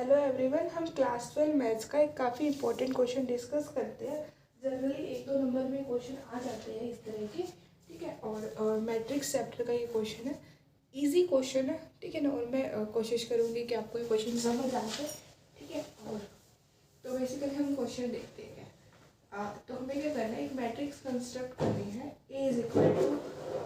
Hello everyone, हम class 12 maths का एक काफ़ी इंपॉर्टेंट क्वेश्चन डिस्कस करते हैं। जनरली 1-2 नंबर में क्वेश्चन आ जाते हैं इस तरह के, ठीक है। और मैट्रिक्स चैप्टर का ये क्वेश्चन है, इजी क्वेश्चन है, ठीक है ना। और मैं कोशिश करूँगी कि आपको ये क्वेश्चन समझ आ जाए, ठीक है। और तो बेसिकली हम क्वेश्चन देखते हैं। तो हमें क्या करना है, एक मैट्रिक्स कंस्ट्रक्ट करनी है। A is equal to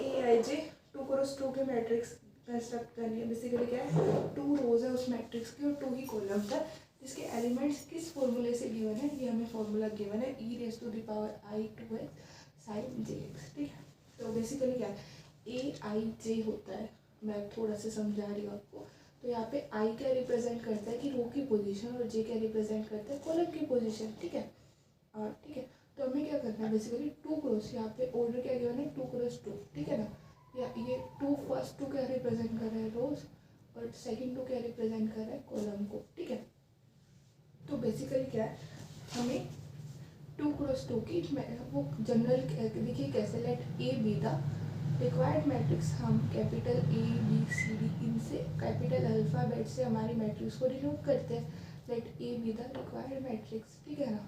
A I J 2x2 के मैट्रिक्स कंस्ट्रक्ट करनी है। बेसिकली क्या है, 2 रोज है उस मैट्रिक्स की और 2 ही कॉलम्स है, जिसके एलिमेंट्स किस फॉर्मूले से गिवन है, ये हमें फॉर्मूला गिवन है e⁻⁰ sin jx, ठीक है। तो बेसिकली क्या है, ए आई जे होता है, मैं थोड़ा सा समझा रही हूँ आपको। तो यहाँ पे आई क्या रिप्रेजेंट करता है कि रो की पोजीशन, और जे क्या रिप्रेजेंट करता है कॉलम की पोजीशन, ठीक है। ठीक है, तो हमें क्या करना है, बेसिकली 2 क्रॉस, यहाँ पे ऑर्डर क्या गिवन है 2x2, ठीक है ना। या ये फर्स्ट 2 क्या रिप्रेजेंट कर रहा है रोज, और सेकंड 2 क्या रिप्रेजेंट कर रहा है कॉलम को, ठीक है। तो बेसिकली क्या है, हमें 2x2 की वो जनरल देखिए कैसे, let A be the required matrix. हम capital A B C D इनसे कैपिटल अल्फ़ाबेट से हमारी मैट्रिक्स को डिनोट करते हैं। Let A be the required matrix, ठीक है ना।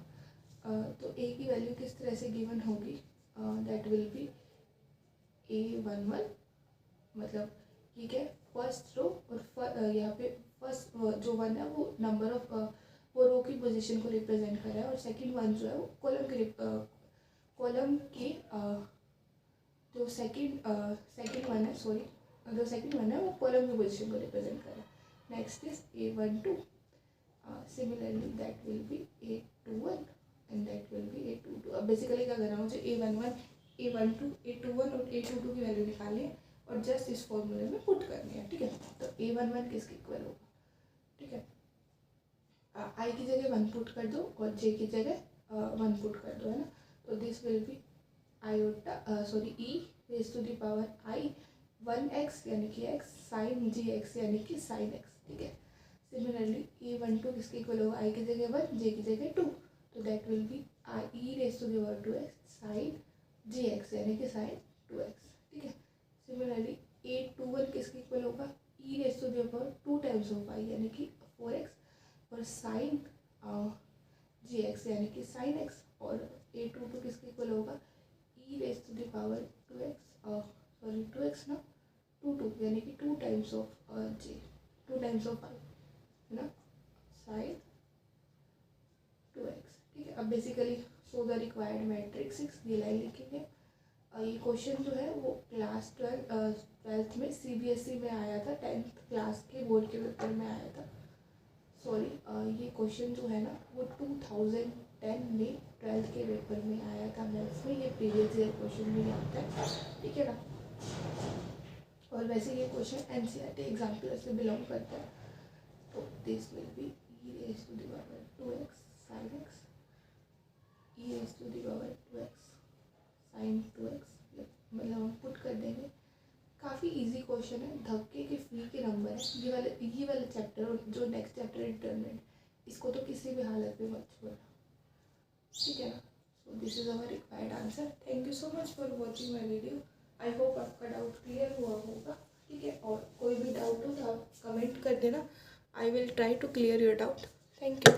तो ए की वैल्यू किस तरह से गिवन होगी, दैट विल बी A11, मतलब ये क्या है फर्स्ट रो, और यहाँ पे फर्स्ट जो 1 है वो नंबर ऑफ वो रो की पोजीशन को रिप्रेजेंट कर रहा है, और सेकंड 1 जो है वो कॉलम की जो सेकंड 1 है, सॉरी, जो सेकंड 1 है वो कॉलम की पोजीशन को रिप्रेजेंट कर रहा है। Next is A12, similarly that will be A21 and that will be A22। अब बेसिकली क्या करना है, मुझे A11, A12, A21 और A22 की वैल्यू निकालनी है और जस्ट इस फॉर्मूले में पुट करनी है, ठीक है। तो A11 किसके इक्वल होगा, ठीक है। आई की जगह 1 पुट कर दो और जे की जगह 1 पुट कर दो, है ना। तो this will be e⁻⁰ 1x यानी कि x sin gx यानी कि sin x, ठीक है। सिमिलरली A12 किसके इक्वल होगा, आई की जगह 1, जे की जगह 2, तो that will be e⁻2x sin gx यानी कि sin 2x, ठीक है। सिमिलरली A21 किसके इक्वल होगा, e⁻2 टाइम्स ऑफ i यानी कि 4x, और sin gx यानी कि sin x, और A22 किसके इक्वल होगा, e⁻2x ना 2 यानी कि 2 times of j, 2 times of i, है ना, sin 2x, ठीक है। अब basically so the required matrix ये लाइन लिखेंगे। ये क्वेश्चन जो है वो क्लास 12th में CBSE में आया था, 10th क्लास के बोर्ड के पेपर में आया था, सॉरी। ये क्वेश्चन जो है ना वो 2010 में 12th के पेपर में आया था मैथ्स में। ये प्रीवियस ईयर क्वेश्चन भी आता है, ठीक है ना। और वैसे ये क्वेश्चन NCERT एग्जाम्पलर से बिलोंग करता है। तो this will be e⁻2x sin x, e⁻2x sin 2x, मतलब हम पुट कर देंगे। काफ़ी इजी क्वेश्चन है, धक्के के फ्री के नंबर है। ये वाला चैप्टर और जो नेक्स्ट चैप्टर है डिटरमिनेंट, इसको तो किसी भी हालत में मत छोड़ना, ठीक है ना। So this is our required answer. Thank you so much for watching my video. I hope आपका डाउट क्लियर हुआ होगा, ठीक है। और कोई भी डाउट हो तो आप कमेंट कर देना, I will try to clear your doubt. Thank you.